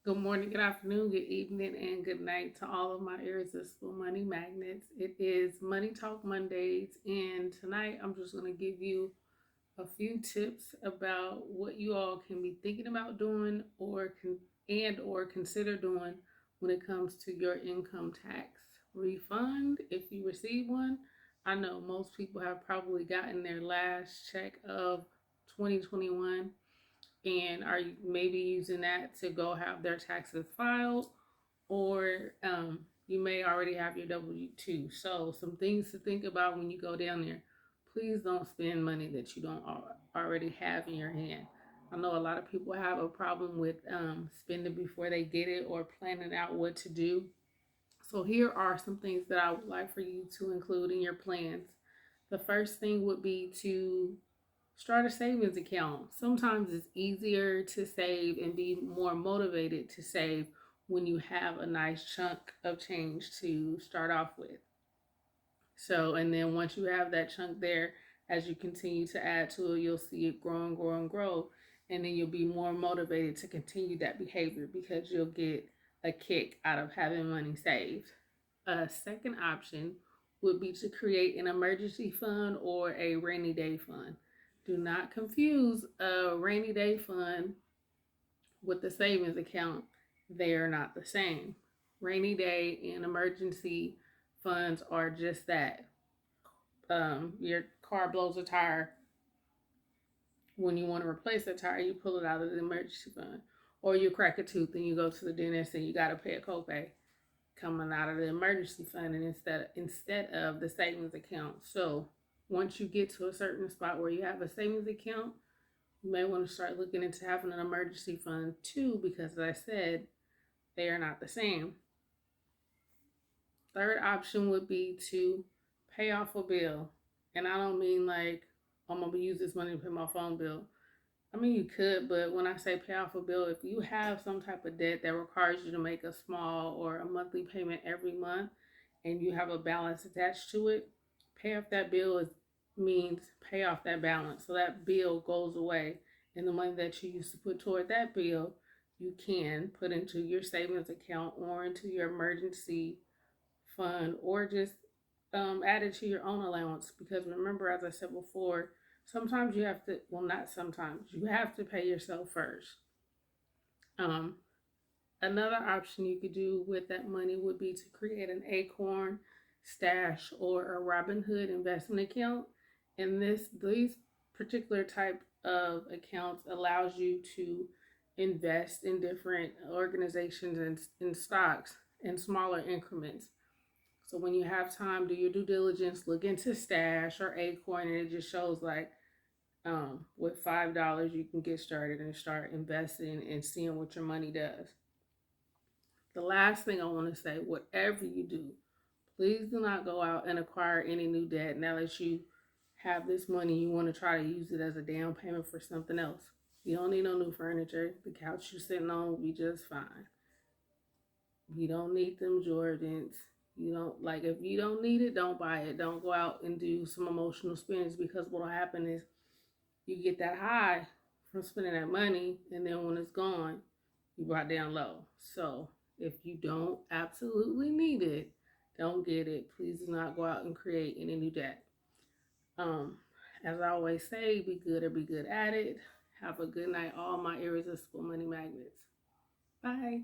Good morning, good afternoon, good evening, and good night to all of my irresistible money magnets. It is Money Talk Mondays, and tonight I'm just going to give you a few tips about what you all can be thinking about doing or consider doing when it comes to your income tax refund if you receive one. I know most people have probably gotten their last check of 2021 and are maybe using that to go have their taxes filed, or you may already have your W 2. So, some things to think about when you go down there. Please don't spend money that you don't already have in your hand. I know a lot of people have a problem with spending before they get it or planning out what to do. So, here are some things that I would like for you to include in your plans. The first thing would be to start a savings account. Sometimes it's easier to save and be more motivated to save when you have a nice chunk of change to start off with. So, and then once you have that chunk there, as you continue to add to it, you'll see it grow and grow and grow. And then you'll be more motivated to continue that behavior because you'll get a kick out of having money saved. A second option would be to create an emergency fund or a rainy day fund. Do not confuse a rainy day fund with the savings account. They are not the same. Rainy day and emergency funds are just that. Your car blows a tire. When you want to replace a tire, you pull it out of the emergency fund. Or you crack a tooth and you go to the dentist and you got to pay a copay coming out of the emergency fund and instead of the savings account. So once you get to a certain spot where you have a savings account, you may want to start looking into having an emergency fund too, because as I said, they are not the same. Third option would be to pay off a bill. And I don't mean like I'm gonna use this money to pay my phone bill. I mean, you could, but when I say pay off a bill, if you have some type of debt that requires you to make a small or a monthly payment every month and you have a balance attached to it, pay off that bill means pay off that balance. So that bill goes away. And the money that you used to put toward that bill, you can put into your savings account or into your emergency fund or just add it to your own allowance. Because remember, as I said before, sometimes you have to, well, not sometimes, you have to pay yourself first. Um, Another option you could do with that money would be to create an Acorn stash or a Robinhood investment account. And these particular type of accounts allows you to invest in different organizations and in stocks in smaller increments. So when you have time, do your due diligence, look into Stash or Acorn, and it just shows like with $5 you can get started and start investing and seeing what your money does. The last thing I want to say, whatever you do, please do not go out and acquire any new debt now that you have this money. You want to try to use it as a down payment for something else. You don't need no new furniture. The couch you're sitting on will be just fine. You don't need them Jordans. You don't like if you don't need it, don't buy it. Don't go out and do some emotional spends because what'll happen is you get that high from spending that money and then when it's gone, you brought down low. So if you don't absolutely need it, don't get it. Please do not go out and create any new debt. Um, as I always say, be good or be good at it. Have a good night, all my irresistible money magnets. Bye.